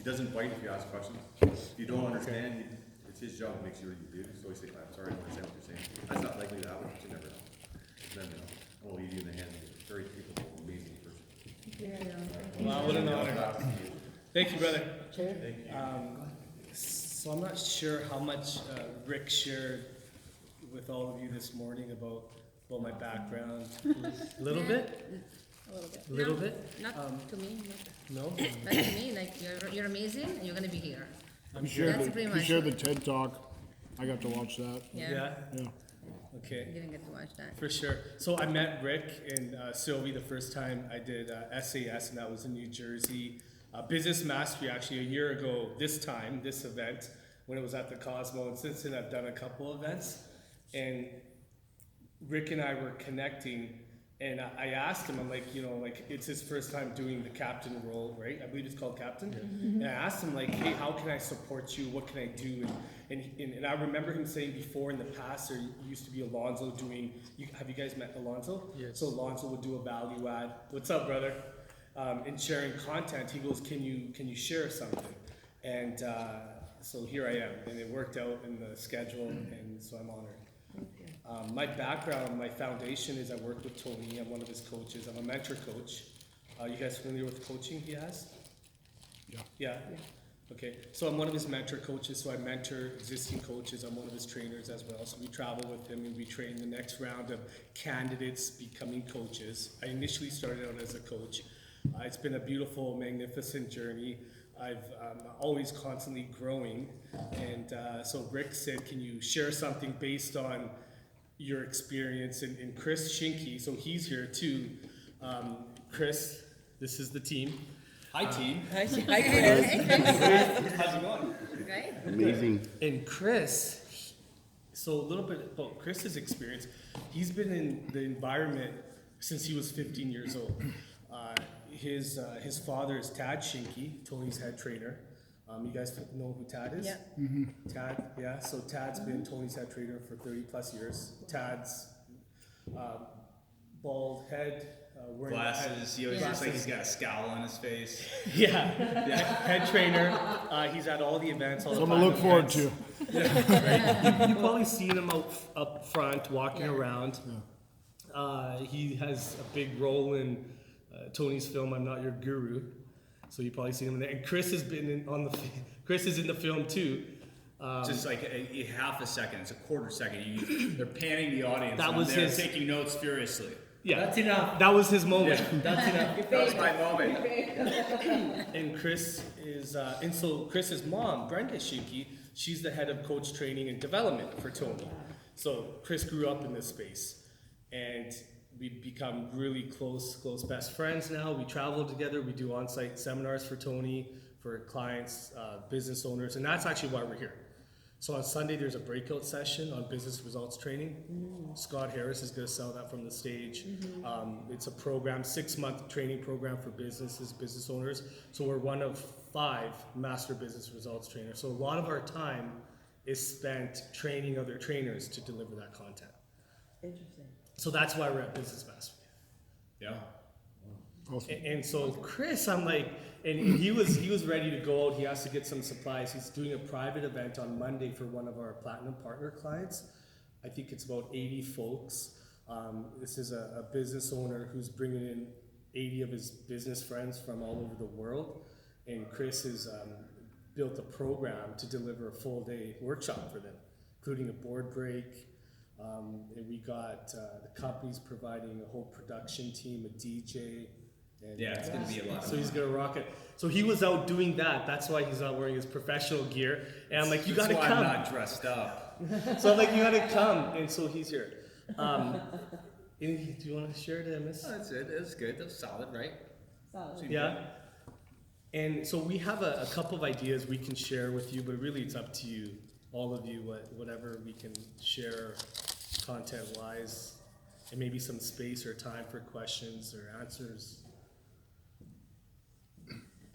doesn't bite if you ask questions. If you don't understand, it's his job to make sure you do. So he say, I'm sorry, I don't understand what you're saying. That's not likely to happen, but you never know. Then, I'll leave you in the hands of a very capable, amazing person. Wow, what an honor. Thank you, brother. Chair? Thank you. So I'm not sure how much Rick shared with all of you this morning about my background. A little bit? A little bit. A little No, bit? Not to me. No? Not to me. Like you're amazing, and you're gonna be here. I'm He shared That's the, pretty he much shared the it. TED Talk. I got to watch that. Yeah. Yeah. I Okay. didn't get to watch that. For sure. So I met Rick and Sylvie the first time I did SAS, and that was in New Jersey. Business Mastery, actually, a year ago, this event, when it was at the Cosmo. And since then, I've done a couple events. And Rick and I were connecting, and I asked him, I'm like, it's his first time doing the captain role, right? I believe it's called captain. And I asked him, like, hey, how can I support you? What can I do? And I remember him saying before in the past, there used to be Alonzo doing, have you guys met Alonzo? Yes. So Alonzo would do a value add. What's up, brother? In sharing content, he goes, can you share something? And so here I am, and it worked out in the schedule, and so I'm honored. My background, my foundation is I work with Tony. I'm one of his coaches. I'm a mentor coach. You guys familiar with coaching he has? Yeah. Yeah? Okay. So I'm one of his mentor coaches, so I mentor existing coaches. I'm one of his trainers as well. So we travel with him and we train the next round of candidates becoming coaches. I initially started out as a coach. It's been a beautiful, magnificent journey. I'm always constantly growing. And so Rick said, can you share something based on your experience? And Chris Schinke, so he's here too. Chris, this is the team. Hi, team. Hi, Chris. How's it going? Right? Amazing. And Chris, so a little bit about Chris's experience. He's been in the environment since he was 15 years old. His father is Tad Schinke, Tony's head trainer. You guys know who Tad is? Yeah. Tad, yeah. So Tad's been Tony's head trainer for 30 plus years. Tad's bald head, wearing Glasses. He always looks like he's glasses. got a scowl on his face. Yeah, head trainer. He's at all the events. All the Something to look private forward events. to. Right? You've probably seen him up front walking Yeah. around. He has a big role in Tony's film "I'm Not Your Guru," so you probably seen him there. And Chris has been Chris is in the film too. Just like a half a second, it's a quarter second. They're panning the audience. That and was they're his- taking notes furiously. Yeah, That's enough. that was his moment. Yeah. That's enough. That was my moment. And Chris is, and so Chris's mom, Brenda Schinke, she's the head of coach training and development for Tony. So Chris grew up in this space, and we've become really close best friends now. We travel together. We do on-site seminars for Tony, for clients, business owners, and that's actually why we're here. So on Sunday, there's a breakout session on business results training. Scott Harris is going to sell that from the stage. It's a program, 6-month training program for businesses, business owners. So we're one of 5 master business results trainers. So a lot of our time is spent training other trainers to deliver that content. Interesting. So that's why we're at Business Mastery. Yeah. Awesome. And so Chris, I'm like, and he was ready to go out. He has to get some supplies. He's doing a private event on Monday for one of our platinum partner clients. I think it's about 80 folks. This is a business owner who's bringing in 80 of his business friends from all over the world. And Chris has built a program to deliver a full day workshop for them, including a board break. And we got the company's providing a whole production team, a DJ. And Yeah, it's going to be a lot of so he's fun. gonna rock it. So he was out doing that. That's why he's not wearing his professional gear. And I'm like, you That's gotta why come. I'm not dressed up. So I'm like, you gotta come. And so he's here. Do you want to share it, Miss? Oh, that's it. That's good. That's solid, right? Solid. Yeah. And so we have a couple of ideas we can share with you, but really it's up to you, all of you, whatever we can share content-wise, and maybe some space or time for questions or answers.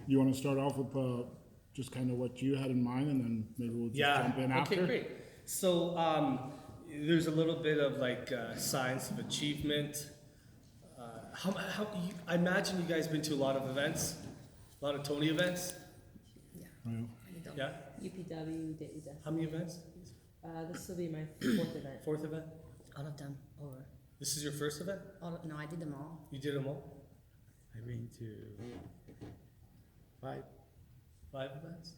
You want to start off with just kind of what you had in mind, and then maybe we'll just jump in after? Okay, great. So there's a little bit of like science of achievement. I imagine you guys been to a lot of events, a lot of Tony events. Right. You don't. Yeah? UPW, Daily Desk. How many events? This will be my fourth event. Fourth event? All of them over. This is your first event? No, I did them all. You did them all? I've been to 5, 5 events?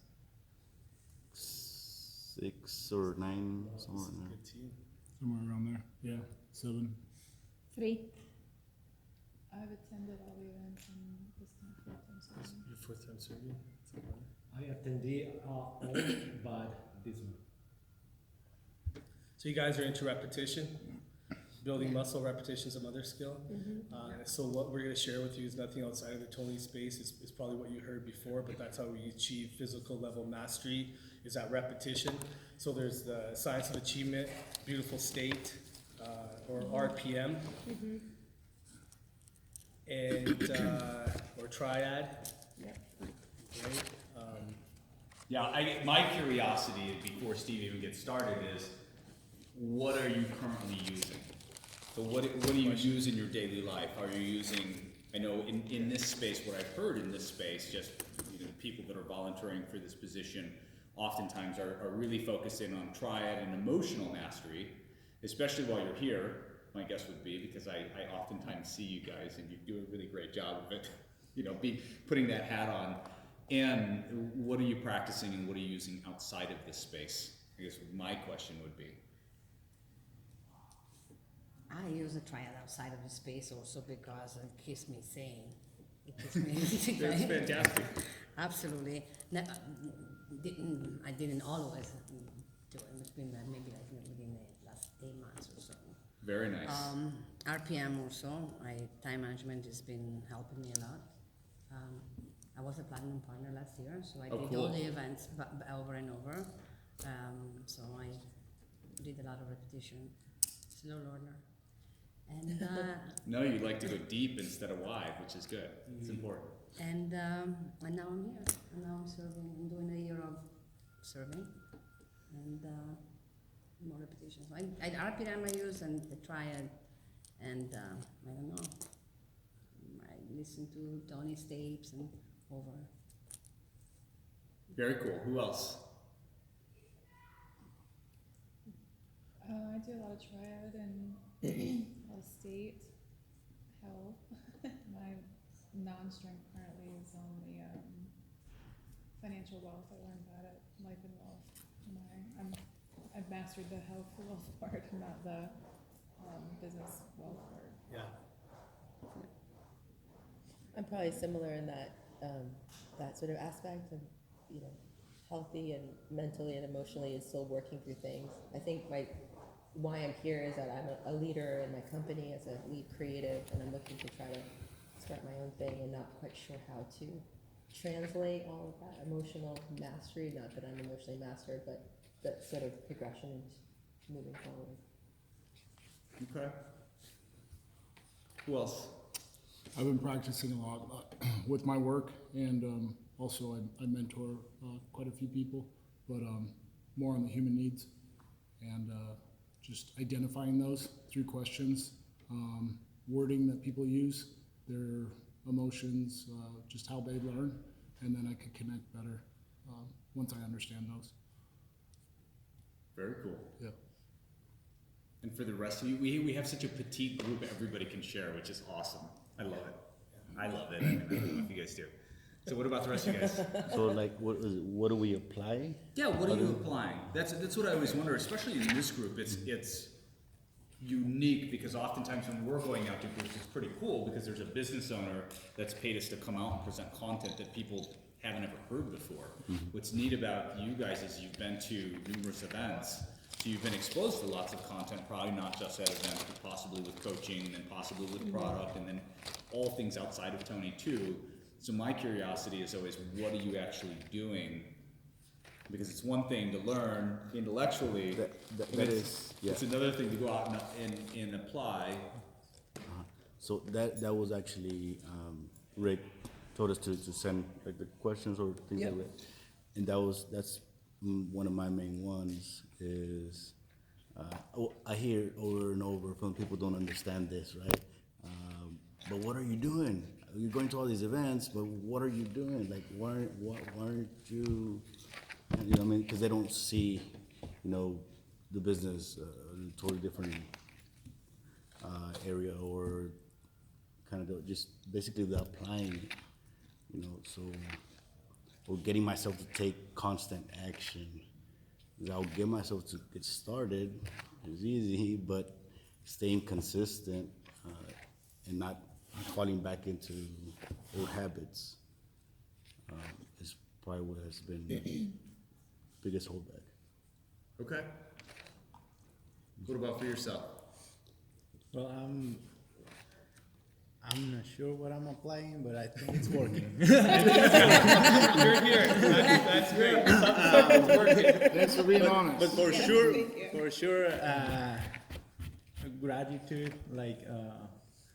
6 or 9, somewhere in there. Good team. Somewhere around there. Yeah, 7. 3. I've attended all the events and this time fourth time serving. Your fourth time serving? I attended all but this one. So you guys are into repetition, building muscle, repetition, some other skill. So what we're going to share with you is nothing outside of the Tony space. It's probably what you heard before, but that's how we achieve physical level mastery, is that repetition. So there's the science of achievement, beautiful state, or RPM, and or triad. Yep. Right? Yeah, my curiosity before Steve even gets started is, what are you currently using? So what do you use in your daily life? Are you using, I know in this space, what I've heard in this space, just people that are volunteering for this position oftentimes are really focusing on triad and emotional mastery, especially while you're here, my guess would be, because I oftentimes see you guys and you do a really great job of it, putting that hat on. And what are you practicing and what are you using outside of this space? I guess my question would be. I use a triad outside of the space also because it keeps me sane. It keeps me That's fantastic. Absolutely. I didn't always do it. It's been maybe like within the last 8 months or so. Very nice. RPM also. Time management has been helping me a lot. I was a platinum partner last year, so I did all the events over and over. So I did a lot of repetition. Slow learner. And No, you like to go deep instead of wide, which is good. It's important. and now I'm here. And now I'm serving. I'm doing a year of serving, and more repetitions. I RPM I use and the triad, and I don't know. I listen to Tony's tapes and over. Very cool. Who else? I do a lot of triad and a lot of state, health. My non-strength currently is on the financial wealth. I learned that at Life and Wealth. I've mastered the health wealth part, not the business wealth part. Yeah. I'm probably similar in that that sort of aspect of healthy and mentally and emotionally is still working through things. I think why I'm here is that I'm a leader in my company as a lead creative, and I'm looking to try to start my own thing and not quite sure how to translate all of that emotional mastery. Not that I'm emotionally mastered, but that sort of progression into moving forward. Okay. Who else? I've been practicing a lot with my work, and also I mentor quite a few people, but more on the human needs and just identifying those through questions, wording that people use, their emotions, just how they learn, and then I could connect better once I understand those. Very cool. Yeah. And for the rest of you, we have such a petite group everybody can share, which is awesome. I love it. I love it. I don't know if you guys do. So what about the rest of you guys? So like, what do we apply? Yeah, what are you applying? That's what I always wonder, especially in this group. It's unique because oftentimes when we're going out to groups, it's pretty cool because there's a business owner that's paid us to come out and present content that people haven't ever heard before. What's neat about you guys is you've been to numerous events, so you've been exposed to lots of content, probably not just at events, but possibly with coaching and then possibly with product and then all things outside of Tony too. So my curiosity is always, what are you actually doing? Because it's one thing to learn intellectually, it's another thing to go out and apply. So that was actually Rick told us to send like the questions or things like that, and that's one of my main ones is I hear over and over from people don't understand this, right? But what are you doing? you're going to all these events, but what are you doing? Like, why aren't you, you know, what I mean, because they don't see, you know, the business in a totally different area, or kind of just basically the applying it, you know, so, or getting myself to take constant action. 'Cause I'll get myself to get started, it's easy, but staying consistent and not falling back into old habits is probably what has been the biggest holdback. Okay. What about for yourself? Well, I'm not sure what I'm applying, but I think it's working. You're here. That's great. Something's working. Thanks for being honest. But for sure, gratitude, like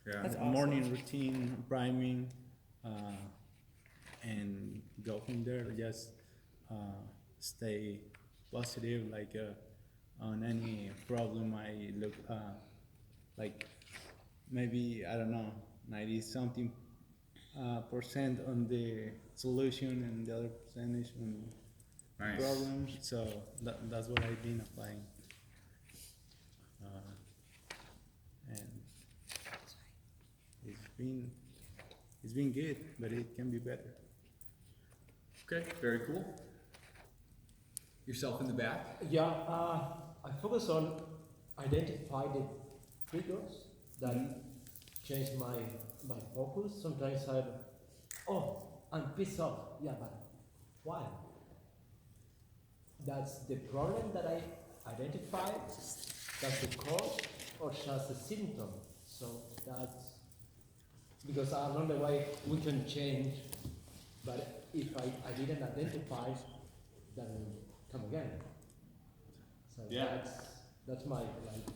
Yeah. That's a morning routine, priming, and go from there. Just stay positive, like on any problem I look, like maybe, I don't know, 90 something percent on the solution and the other percentage on Nice. problems. So that's what I've been applying. And it's been good, but it can be better. Okay, very cool. Yourself in the back? Yeah, I focus on identify the triggers that change my focus. Sometimes I'm pissed off. Yeah, but why? That's the problem that I identified. That's the cause, or just a symptom. So that's because along the way we can change. But if I didn't identify, then come again. So Yeah. that's my like.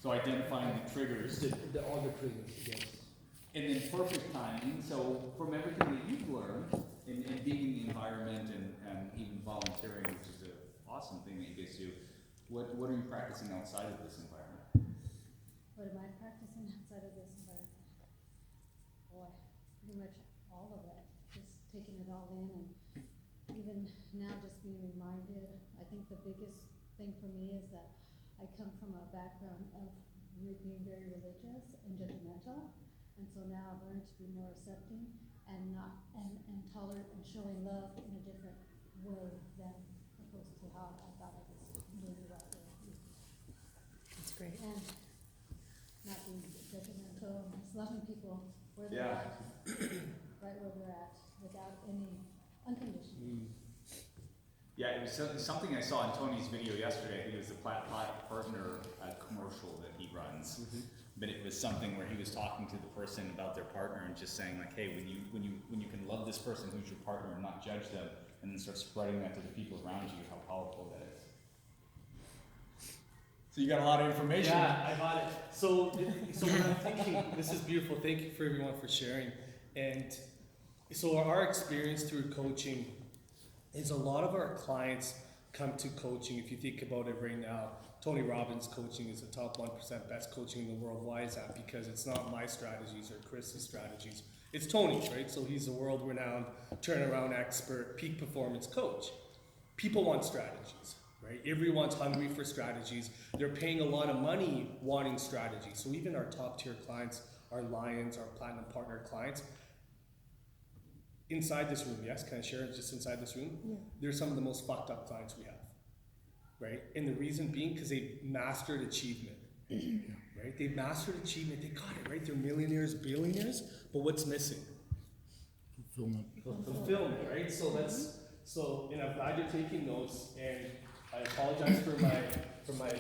So identifying the triggers. All the triggers, yes. And then perfect timing, so from everything that you've learned in being in the environment and even volunteering, which is an awesome thing that you guys do, what are you practicing outside of this environment? What am I practicing outside of this environment? Boy, pretty much all of it, just taking it all in, and even now just being reminded. I think the biggest thing for me is that I come from a background of being very religious and judgmental, and so now I've learned to be more accepting and tolerant and showing love in a different way than opposed to how I thought I was doing the right way. That's great. And not being judgmental, just loving people where they're Yeah. at, right where they're at, without any unconditional. Yeah, it was something I saw in Tony's video yesterday. I think it was the partner commercial that he runs. But it was something where he was talking to the person about their partner and just saying like, hey, when you can love this person who's your partner and not judge them, and then start spreading that to the people around you, how powerful that is. So you got a lot of information. Yeah, I got it. So when I'm thinking, this is beautiful. Thank you for everyone for sharing. And so our experience through coaching is a lot of our clients come to coaching. If you think about it right now, Tony Robbins coaching is the top 1% best coaching in the world. Why is that? Because it's not my strategies or Chris's strategies. It's Tony's, right? So he's a world-renowned turnaround expert, peak performance coach. People want strategies, right? Everyone's hungry for strategies. They're paying a lot of money wanting strategies. So even our top-tier clients, our Lions, our Platinum Partner clients, inside this room, yes, can I share it just inside this room? Yeah. They're some of the most fucked up clients we have, right? And the reason being because they mastered achievement, right? They mastered achievement, they got it, right? They're millionaires, billionaires, but what's missing? Fulfillment. Fulfillment, right? So and I'm glad you're taking notes, and I apologize for my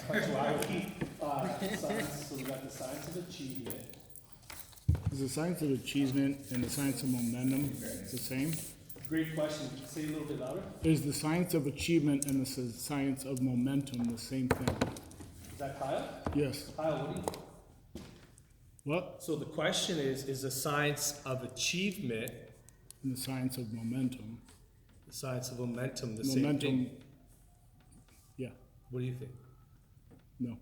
punctuality science. So we got the science of achievement. Is the science of achievement and the science of momentum the same? Great question. Say it a little bit louder. Is the science of achievement and the science of momentum the same thing? Is that Kyle? Yes. Kyle, what do you think? What? So the question is the science of achievement, And the science of momentum. the science of momentum, the same thing? Yeah. What do you think? No.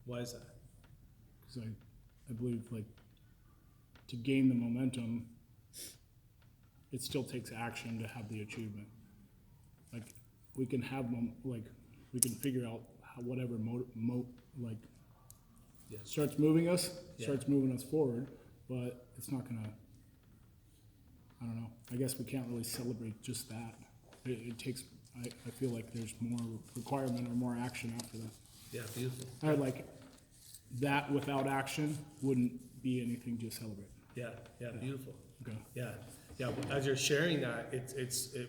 Why is that? Because I believe like to gain the momentum, it still takes action to have the achievement. Like, we can have we can figure out how whatever starts moving us, starts moving us forward, but it's not gonna, I don't know, I guess we can't really celebrate just that. It takes, I feel like there's more requirement or more action after that. Yeah, beautiful. Like, that without action wouldn't be anything to celebrate. Yeah, beautiful. Okay. Yeah. As you're sharing that,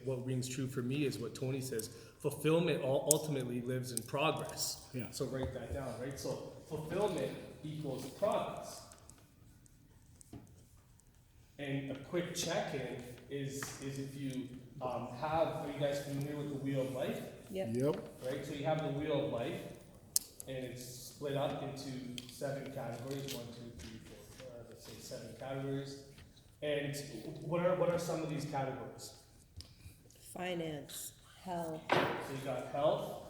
what rings true for me is what Tony says. Fulfillment ultimately lives in progress. Yeah. So write that down, right? So fulfillment equals progress. And a quick check-in is if you are you guys familiar with the Wheel of Life? Yep. Yep. Right, so you have the Wheel of Life, and it's split up into 7 categories, 1, 2, 3, 4, let's say 7 categories. And what are some of these categories? Finance, health, So you got health,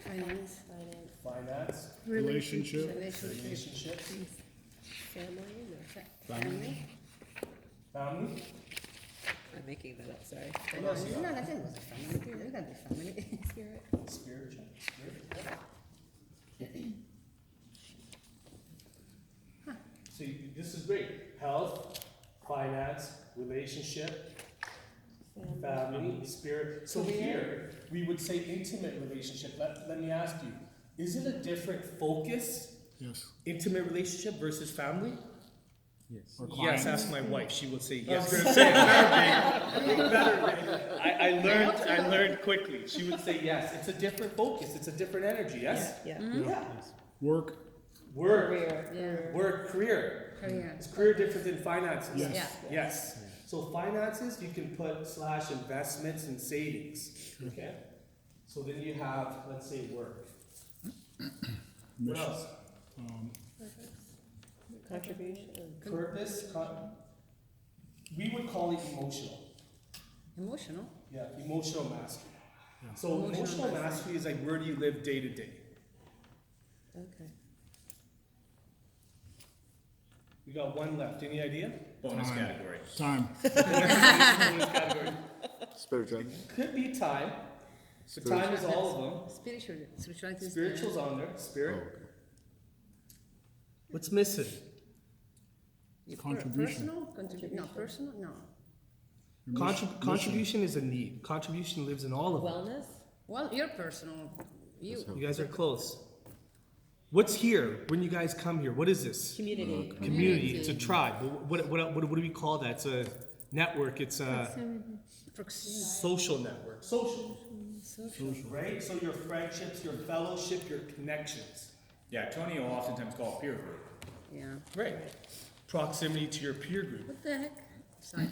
Finance, finance, Relationship. relationships, family, no, family. family. I'm making that up, sorry. No, nothing was a family. You got the family. Spirit. Spiritual, So this is great. Health, finance, relationship, family, spirit. So here, we would say intimate relationship. Let me ask you, is it a different focus, Yes. intimate relationship versus family? Yes. Or Yes, client. ask my wife. She will say I was yes. gonna say, it better be. I learned quickly. She would say yes. It's a different focus. It's a different energy. Yes. Yeah. Yeah. Work. Work, Career. work, career. Career. Is career different than finances? Yes. Yeah. Yes. So finances, you can put / investments and savings. Okay. So then you have, let's say, work. What Mission. else? Contribution. Purpose. We would call it emotional. Emotional. Yeah, emotional mastery. Yeah. So Emotional emotional mastery. mastery is like, where do you live day to day? Okay. We got one left. Any idea? Bonus Time. category. Time. Bonus category. Spiritual. Could be time. But time is all of them. Spirituality. Spiritual's on there. Oh, Spirit. okay. What's missing? Contribution. Personal? No, personal? No. Contribution is a need. Contribution lives in all of them. Wellness. Well, you're personal. You. You guys are close. What's here when you guys come here? What is this? Community. Community. It's a tribe. What do we call that? It's a network. It's a Proximity. social network. Social. Social. Right? So your friendships, your fellowship, your connections. Yeah, Tony will oftentimes call it peer group. Yeah. Right. Proximity to your peer group. What the heck? Sorry.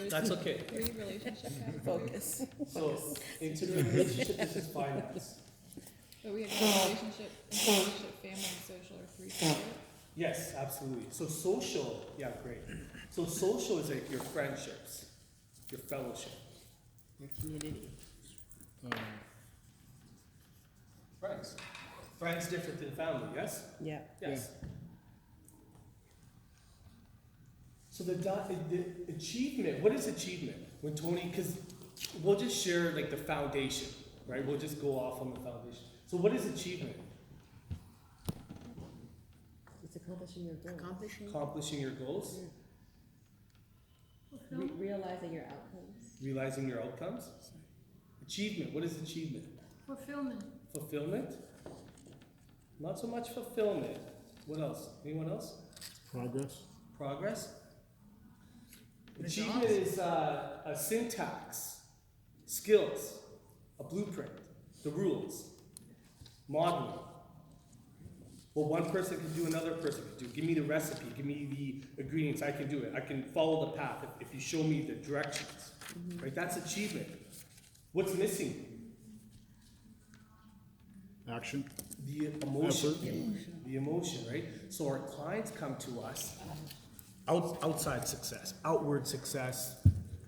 That's okay. 3 relationship categories. Focus. So intimate relationship, this is finance. But we have relationship, family, and social are 3 separate. Yes, absolutely. So social, yeah, great. So social is like your friendships, your fellowship. Your community. Friends. Friends different than family, yes? Yeah. Yes. So the achievement, what is achievement? When Tony, because we'll just share like the foundation, right? We'll just go off on the foundation. So what is achievement? It's accomplishing your goals. Accomplishing your goals, Realizing your outcomes. realizing your outcomes. Achievement, what is achievement? Fulfillment. Fulfillment? Not so much fulfillment. What else? Anyone else? Progress. Progress? Achievement is a syntax, skills, a blueprint, the rules, modeling. What one person can do, another person can do. Give me the recipe, give me the ingredients, I can do it. I can follow the path if you show me the directions. Right? That's achievement. What's missing? Action. The emotion. Effort. The emotion, right? So our clients come to us, outside success, outward success,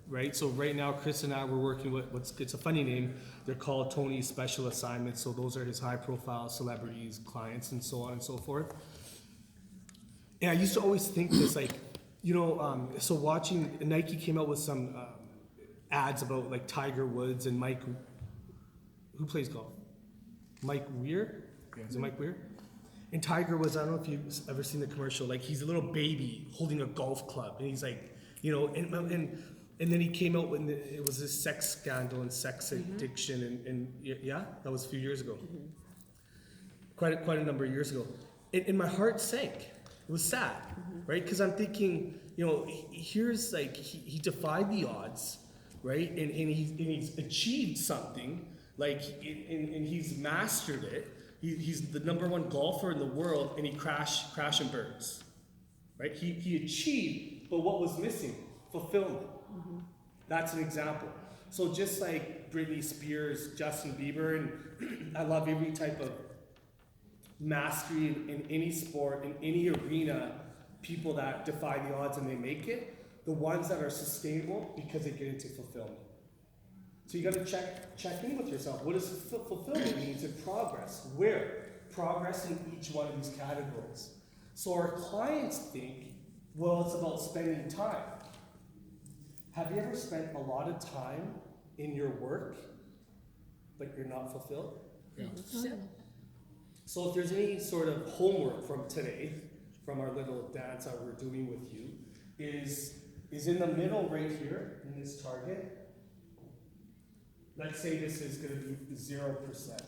right? So right now, Chris and I were working with it's a funny name. They're called Tony's special assignments. So those are his high-profile celebrities, clients, and so on and so forth. And I used to always think this, like, you know, so watching, Nike came out with some ads about like Tiger Woods and Mike, who plays golf? Mike Weir? Is it Mike Weir? And Tiger was, I don't know if you've ever seen the commercial, like he's a little baby holding a golf club. And he's like, you know, and then he came out when it was this sex scandal and sex addiction. And yeah, that was a few years ago. Quite a number of years ago. And my heart sank. It was sad, right? Because I'm thinking, you know, here's like, he defied the odds, right? And he's achieved something, like, and he's mastered it. He's the #1 golfer in the world, and he crash and burns, right? He achieved, but what was missing? Fulfillment. That's an example. So just like Britney Spears, Justin Bieber, and I love every type of mastery in any sport, in any arena, people that defy the odds and they make it, the ones that are sustainable because they get into fulfillment. So you got to check in with yourself. What does fulfillment mean? To progress. Where? Progress in each one of these categories. So our clients think, well, it's about spending time. Have you ever spent a lot of time in your work, but you're not fulfilled? Yeah. So if there's any sort of homework from today, from our little dance that we're doing with you, is in the middle right here, in this target. Let's say this is going to be 0%.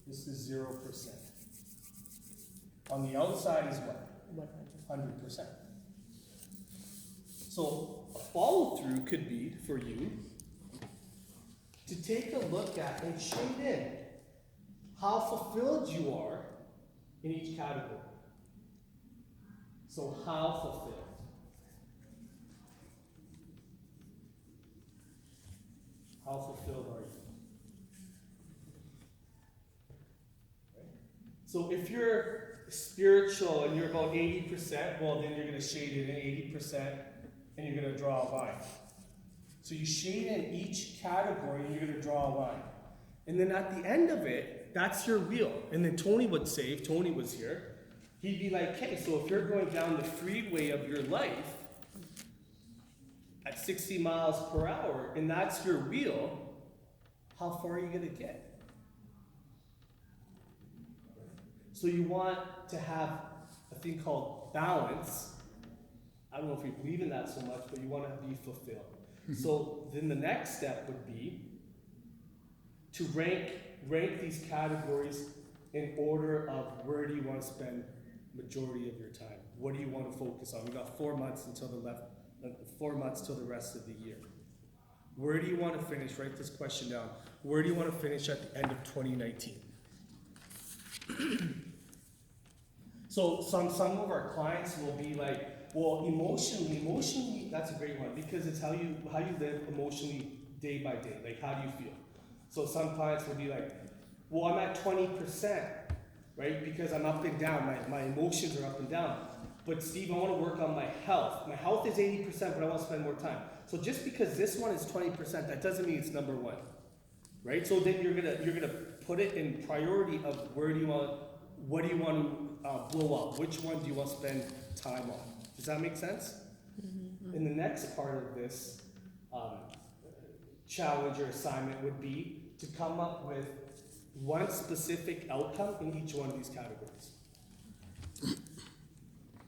This is 0%. On the outside is what? 100%. So a follow through could be for you to take a look at and shade in how fulfilled you are in each category. So how fulfilled? How fulfilled are you? Right? So if you're spiritual and you're about 80%, well then you're going to shade it in 80% and you're going to draw a line. So you shade in each category and you're going to draw a line. And then at the end of it, that's your wheel. And then Tony would say, if Tony was here, he'd be like, okay, so if you're going down the freeway of your life at 60 miles per hour, and that's your wheel, how far are you going to get? So you want to have a thing called balance. I don't know if we believe in that so much, but you want to be fulfilled. So then the next step would be to rank these categories in order of where do you want to spend majority of your time. What do you want to focus on? We've got 4 months until 4 months till the rest of the year. Where do you want to finish? Write this question down. Where do you want to finish at the end of 2019? So some of our clients will be like, well, emotionally, that's a great one because it's how you live emotionally day by day. Like, how do you feel? So some clients will be like, well, I'm at 20%, right? Because I'm up and down. My emotions are up and down. But Steve, I want to work on my health. My health is 80%, but I want to spend more time. So just because this one is 20%, that doesn't mean it's #1, right? So then you're gonna put it in priority of what do you want to blow up? Which one do you want to spend time on? Does that make sense? Mm-hmm. And the next part of this challenge or assignment would be to come up with one specific outcome in each one of these categories.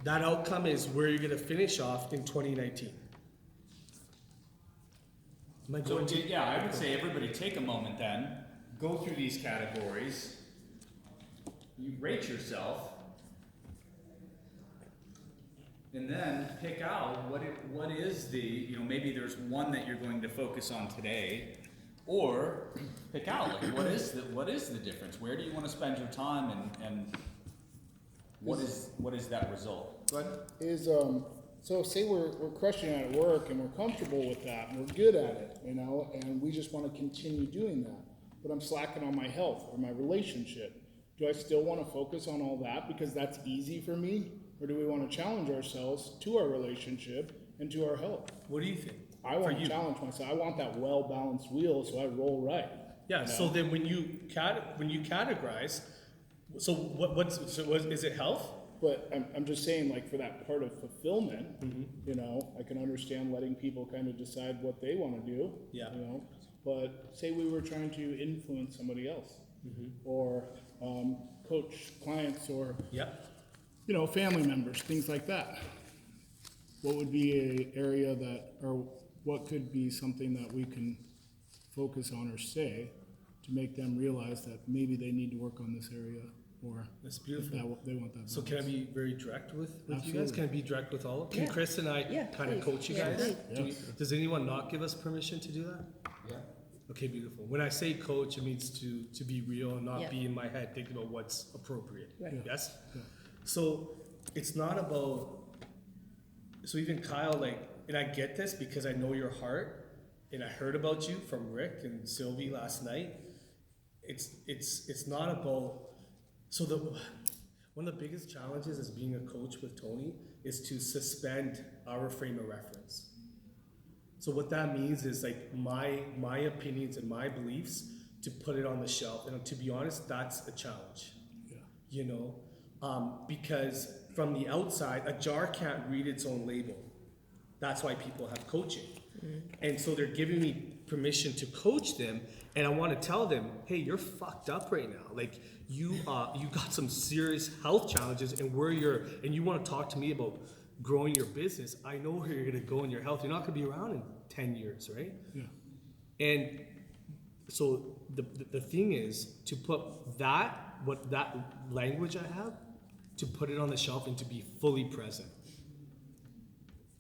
That outcome is where you're going to finish off in 2019. So, yeah, I would say everybody take a moment then, go through these categories, you rate yourself, and then pick out what is the, maybe there's one that you're going to focus on today, or pick out, like, what is the difference? Where do you want to spend your time, and what is that result? But so say we're crushing it at work and we're comfortable with that and we're good at it, and we just want to continue doing that. But I'm slacking on my health or my relationship. Do I still want to focus on all that because that's easy for me? Or do we want to challenge ourselves to our relationship and to our health? What do you think? I want to challenge myself. I want that well-balanced wheel so I roll right. Yeah, so then when you categorize, Is it health? But I'm just saying, like, for that part of fulfillment, you know, I can understand letting people kind of decide what they want to do. Yeah. You know, but say we were trying to influence somebody else, or coach clients, or Yep. you know, family members, things like that. What would be a area that, or what could be something that we can focus on or say to make them realize that maybe they need to work on this area, or That's if beautiful. they want that. So can I balance. be very direct with you guys? Absolutely. Can I be direct with all of Can Yeah. Chris and I Yeah, kind of please. coach you Yeah, guys? please. Does anyone not give us permission to do that? Yeah. Okay, beautiful. When I say coach, it means to be real and not Yeah. be in my head thinking about what's appropriate. Right. Yeah. Yes? Yeah. So it's not about, so even Kyle, like, and I get this because I know your heart, and I heard about you from Rick and Sylvie last night. It's not about, so one of the biggest challenges as being a coach with Tony is to suspend our frame of reference. So what that means is like my opinions and my beliefs, to put it on the shelf. And to be honest, that's a challenge. Yeah. You know, because from the outside, a jar can't read its own label. That's why people have coaching. And so they're giving me permission to coach them, and I want to tell them, hey, you're fucked up right now. Like you got some serious health challenges, and and you want to talk to me about growing your business. I know where you're going to go in your health. You're not going to be around in 10 years, right? Yeah. And so the thing is to put that language I have, to put it on the shelf and to be fully present.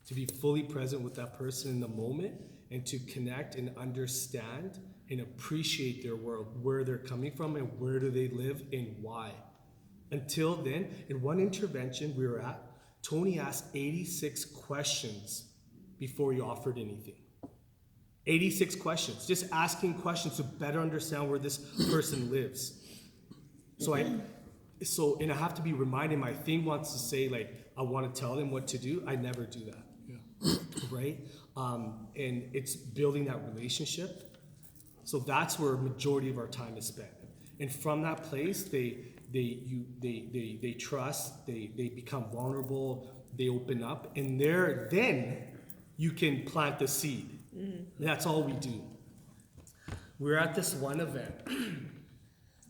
To be fully present with that person in the moment, and to connect and understand and appreciate their world, where they're coming from and where do they live and why. Until then, in one intervention we were at, Tony asked 86 questions before he offered anything. 86 questions, just asking questions to better understand where this person lives. So and I have to be reminded, my thing wants to say, like, I want to tell them what to do. I never do that. Right? And it's building that relationship. So that's where a majority of our time is spent. And from that place, they trust, they become vulnerable, they open up, and then you can plant the seed. That's all we do. We're at this one event,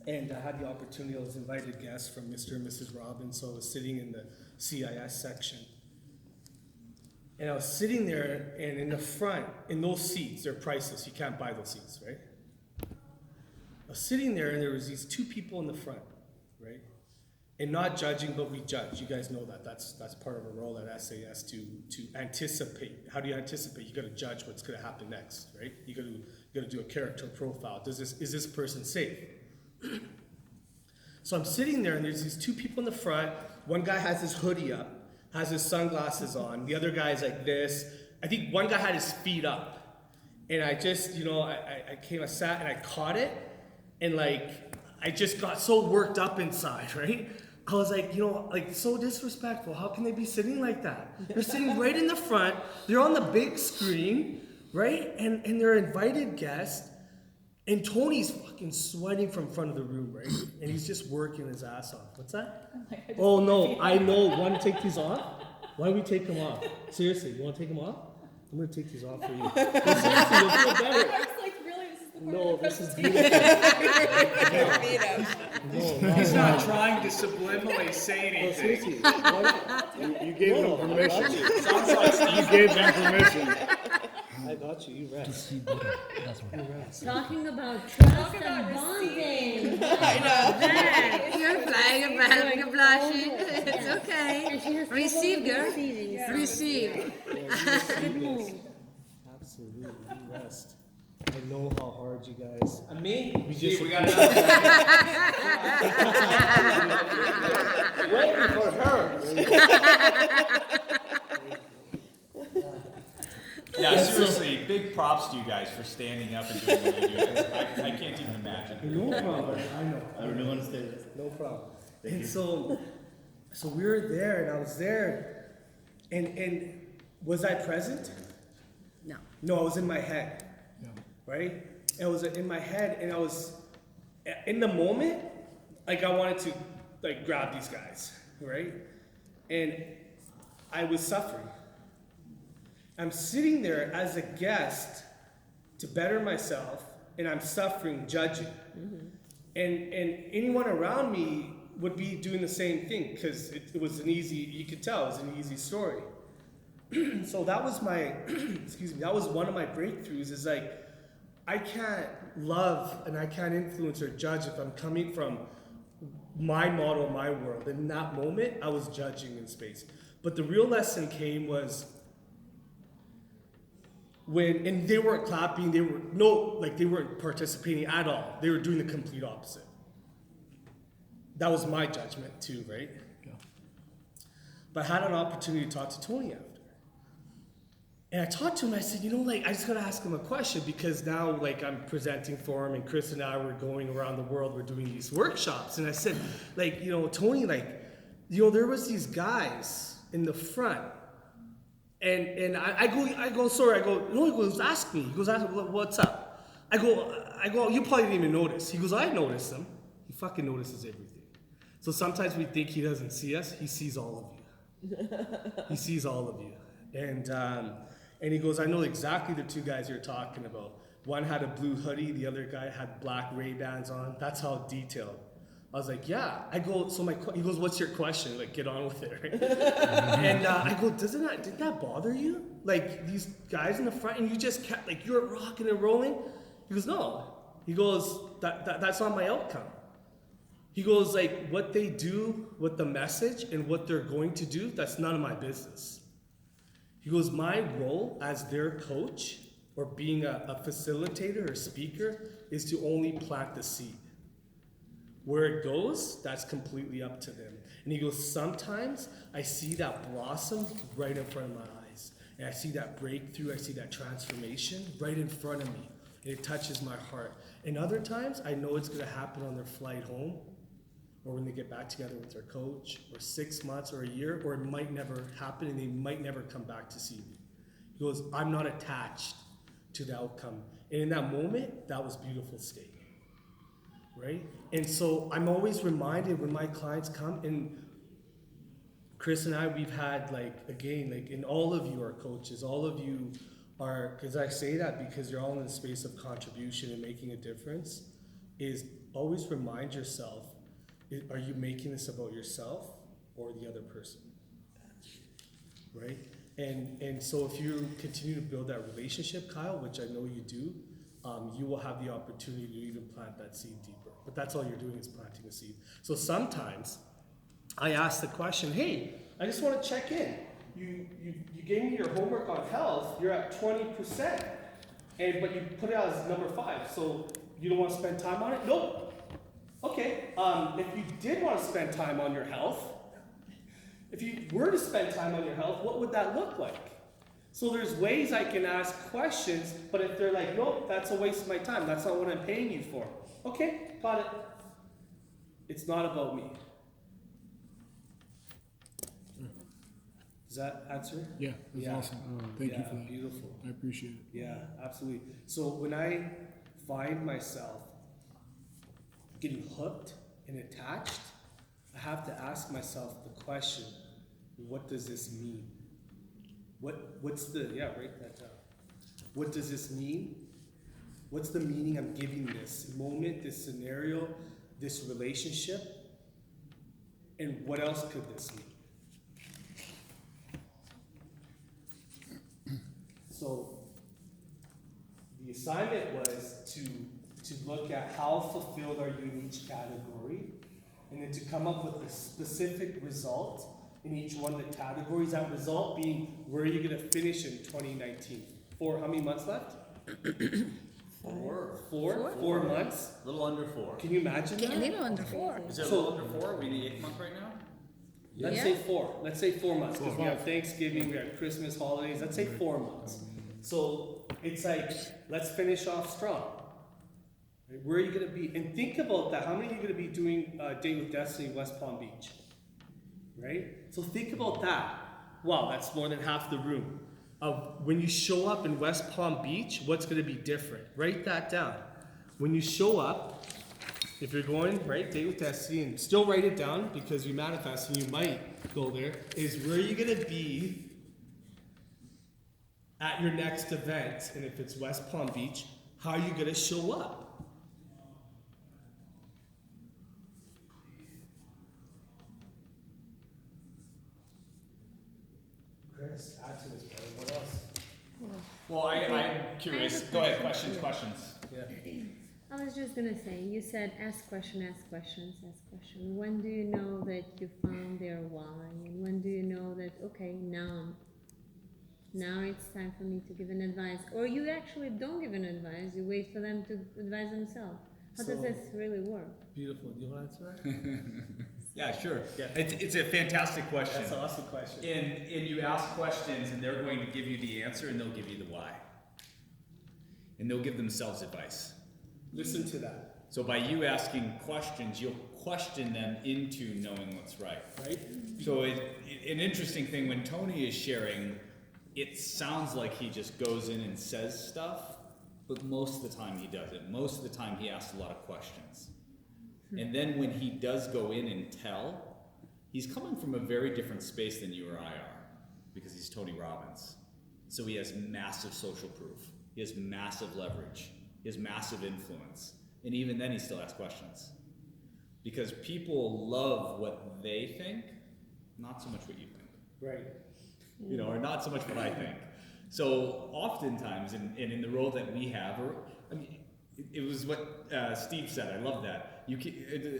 and I had the opportunity, I was invited guests from Mr. and Mrs. Robbins, so I was sitting in the CIS section. And I was sitting there, and in the front, in those seats, they're priceless. You can't buy those seats, right? I was sitting there, and there was these two people in the front, right? And not judging, but we judge. You guys know that. That's part of a role at SAS to anticipate. How do you anticipate? You got to judge what's going to happen next, right? You got to do a character profile. Is this person safe? So I'm sitting there, and there's these two people in the front. One guy has his hoodie up, has his sunglasses on. The other guy's like this. I think one guy had his feet up. And I just, I sat and I caught it. And like, I just got so worked up inside, right? I was like, so disrespectful. How can they be sitting like that? They're sitting right in the front. They're on the big screen, right? And they're invited guests. And Tony's fucking sweating from front of the room, right? And he's just working his ass off. What's that? Oh no, I know. Want to take these off? Why don't we take them off? Seriously, you want to take them off? I'm gonna take these off for you. No, seriously, you'll feel better. I was like, really? This is the part No, of the this is presentation? beautiful. No, He's not trying to subliminally say no, anything. seriously. You gave them permission. Sounds like You gave them permission. I got you. You rest. Talking about trust about and bonding. That. You're flying about, you're blushing. It's And okay. she has Receive, trouble girl. receiving, so Receive. good move. Absolutely. You rest. I know how hard you guys. And me? we got another. Waiting for her. Yeah, seriously, big props to you guys for standing up and doing what you do. I can't even imagine. No problem. I know. Everyone stays. No problem. And so we were there, and I was there, and was I present? No. No, I was in my head, Yeah. right? I was in my head, and I was in the moment. like I wanted to like grab these guys, right? And I was suffering. I'm sitting there as a guest to better myself, and I'm suffering, judging. And anyone around me would be doing the same thing because it was an easy, you could tell it was an easy story. So that was my, excuse me, that was one of my breakthroughs is like, I can't love and I can't influence or judge if I'm coming from my model, my world. In that moment, I was judging in space. But the real lesson came was when, and they weren't clapping, they weren't participating at all. They were doing the complete opposite. That was my judgment too, right? Yeah. But I had an opportunity to talk to Tony after. And I talked to him, I said, I just gotta ask him a question because now, I'm presenting for him and Chris and I were going around the world, we're doing these workshops. And I said, Tony, there was these guys in the front. And I go, ask me. He goes, what's up? I go, you probably didn't even notice. He goes, I noticed them. He fucking notices everything. So sometimes we think he doesn't see us. He sees all of you. He sees all of you. And he goes, I know exactly the two guys you're talking about. One had a blue hoodie, the other guy had black Ray-Bans on. That's how detailed. I was like, yeah. I go, he goes, what's your question? Get on with it, right? And I go, didn't that bother you? These guys in the front, and you just kept, you're rocking and rolling? He goes, no. He goes, that's not my outcome. He goes, what they do with the message and what they're going to do, that's none of my business. He goes, my role as their coach or being a facilitator or speaker is to only plant the seed. Where it goes, that's completely up to them. And he goes, sometimes I see that blossom right in front of my eyes. And I see that breakthrough, I see that transformation right in front of me. And it touches my heart. And other times, I know it's gonna happen on their flight home, or when they get back together with their coach, or 6 months or a year, or it might never happen and they might never come back to see me. He goes, I'm not attached to the outcome. And in that moment, that was beautiful state, right? And so I'm always reminded when my clients come, and Chris and I, we've had and all of you are coaches, all of you are, because I say that because you're all in the space of contribution and making a difference, is always remind yourself, are you making this about yourself or the other person, right? And so if you continue to build that relationship, Kyle, which I know you do, you will have the opportunity to even plant that seed deeper. But that's all you're doing is planting a seed. So sometimes I ask the question, hey, I just want to check in. You gave me your homework on health, you're at 20%, but you put it out as number 5, so you don't want to spend time on it? Nope. Okay, if you did want to spend time on your health, if you were to spend time on your health, what would that look like? So there's ways I can ask questions, but if they're like, nope, that's a waste of my time, that's not what I'm paying you for. Okay, got it. It's not about me. Does that answer? Yeah, that's awesome. Thank you for that. Beautiful. I appreciate it. Yeah, absolutely. So when I find myself getting hooked and attached, I have to ask myself the question, what does this mean? What's the, write that down. What does this mean? What's the meaning I'm giving this moment, this scenario, this relationship? And what else could this mean? So the assignment was to look at how fulfilled are you in each category, and then to come up with a specific result in each one of the categories. That result being, where are you going to finish in 2019? How many months left? 4. 4 months? A little under 4. Can you imagine Can't that? leave them under 4. Is it a little under 4? Are we in the 8th month right now? Let's say 4. Let's say 4 months, because we have Thanksgiving, we have Christmas, holidays. Let's say 4 months. So it's let's finish off strong. Right? Where are you going to be? And think about that. How many are you going to be doing Date with Destiny West Palm Beach? Right? So think about that. Wow, that's more than half the room. When you show up in West Palm Beach, what's going to be different? Write that down. When you show up, if you're going, right, date with destiny, and still write it down because you manifest and you might go there, is where you're gonna be at your next event, and if it's West Palm Beach, how are you gonna show up? Chris, add to this, brother. What else? Well, I'm curious. Go ahead, questions. Yeah. I was just gonna say, you said ask questions, ask questions. When do you know that you found their why? And when do you know that, okay, now it's time for me to give an advice? Or you actually don't give an advice, you wait for them to advise themselves. How does So- this really work? Beautiful. Do you want to answer that? Yeah, sure. Yeah. It's a fantastic question. That's an awesome question. And you ask questions, and they're going to give you the answer, and they'll give you the why. And they'll give themselves advice. Listen to that, So by you asking questions, you'll question them into knowing what's right. right? So an interesting thing, when Tony is sharing, it sounds like he just goes in and says stuff, but most of the time he doesn't. Most of the time he asks a lot of questions. And then when he does go in and tell, he's coming from a very different space than you or I are, because he's Tony Robbins. So he has massive social proof. He has massive leverage. He has massive influence. And even then he still asks questions. Because people love what they think, not so much what you think. Right. You know, or not so much what I think. So oftentimes, in the role that we have, or I mean, it was what Steve said. I love that.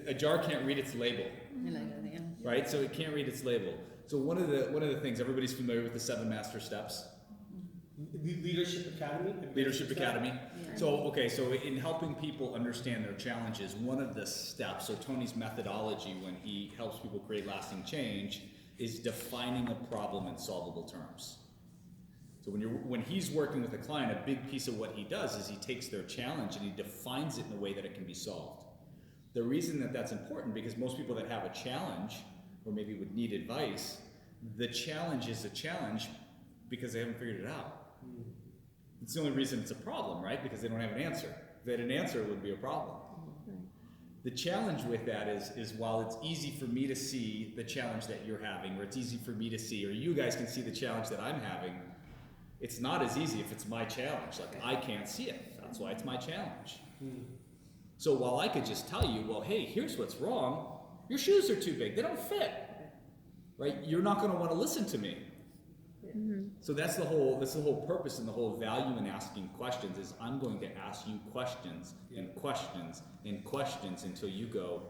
A jar can't read its label, I like that, yeah. right? So it can't read its label. So one of the things, everybody's familiar with the 7 Master Steps. Leadership Academy. Leadership Academy. Yeah. So in helping people understand their challenges, one of the steps, so Tony's methodology when he helps people create lasting change, is defining a problem in solvable terms. So when he's working with a client, a big piece of what he does is he takes their challenge and he defines it in a way that it can be solved. The reason that that's important, because most people that have a challenge, or maybe would need advice, the challenge is a challenge because they haven't figured it out. It's the only reason it's a problem, right? Because they don't have an answer. If they had an answer, it would be a problem. The challenge with that is while it's easy for me to see the challenge that you're having, or it's easy for me to see, or you guys can see the challenge that I'm having, it's not as easy if it's my challenge. Like, I can't see it. That's why it's my challenge. So while I could just tell you, well, hey, here's what's wrong. Your shoes are too big. They don't fit. Right? You're not going to want to listen to me. So that's the whole purpose and the whole value in asking questions is I'm going to ask you questions and questions and questions until you go,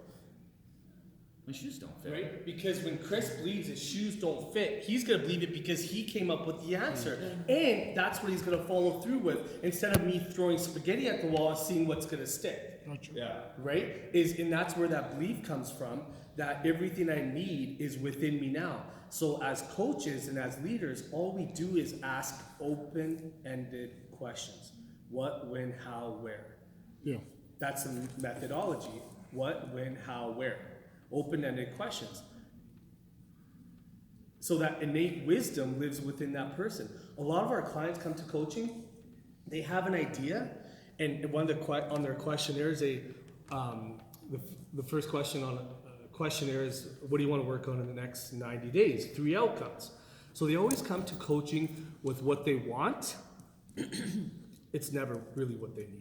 my shoes don't fit. Right? Because when Chris believes his shoes don't fit, he's going to believe it because he came up with the answer. And that's what he's going to follow through with instead of me throwing spaghetti at the wall and seeing what's going to stick. Gotcha. Yeah. Right? And that's where that belief comes from, that everything I need is within me now. So as coaches and as leaders, all we do is ask open-ended questions. What, when, how, where. Yeah. That's the methodology. What, when, how, where. Open-ended questions. So that innate wisdom lives within that person. A lot of our clients come to coaching, they have an idea, and one of the on their questionnaires, the first question on questionnaire is, what do you want to work on in the next 90 days? 3 outcomes. So they always come to coaching with what they want. It's never really what they need.